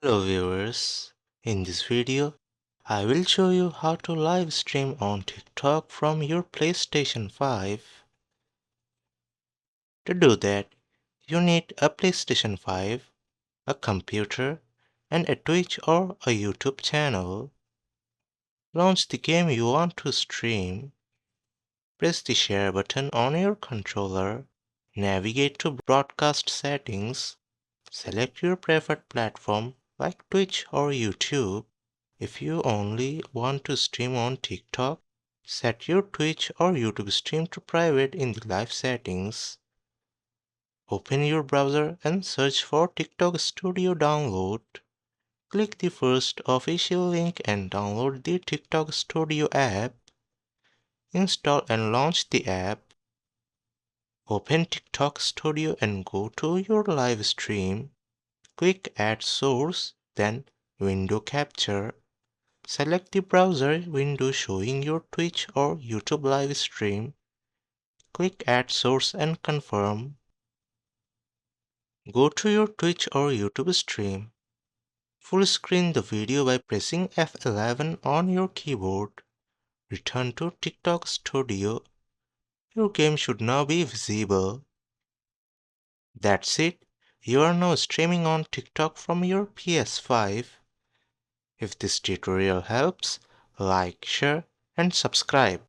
Hello viewers, in this video I will show you how to live stream on TikTok from your PlayStation 5. To do that, you need a PlayStation 5, a computer, and a Twitch or a YouTube channel. Launch the game you want to stream. Press the share button on your controller. Navigate to broadcast settings. Select your preferred platform like Twitch or YouTube. If you only want to stream on TikTok, set your Twitch or YouTube stream to private in the live settings. Open your browser and search for TikTok Studio download. Click the first official link and download the TikTok Studio app. Install and launch the app. Open TikTok Studio and go to your live stream. Click Add Source, then Window Capture. Select the browser window showing your Twitch or YouTube live stream. Click Add Source and confirm. Go to your Twitch or YouTube stream. Full screen the video by pressing F11 on your keyboard. Return to TikTok Studio. Your game should now be visible. That's it. You are now streaming on TikTok from your PS5. If this tutorial helps, like, share, and subscribe.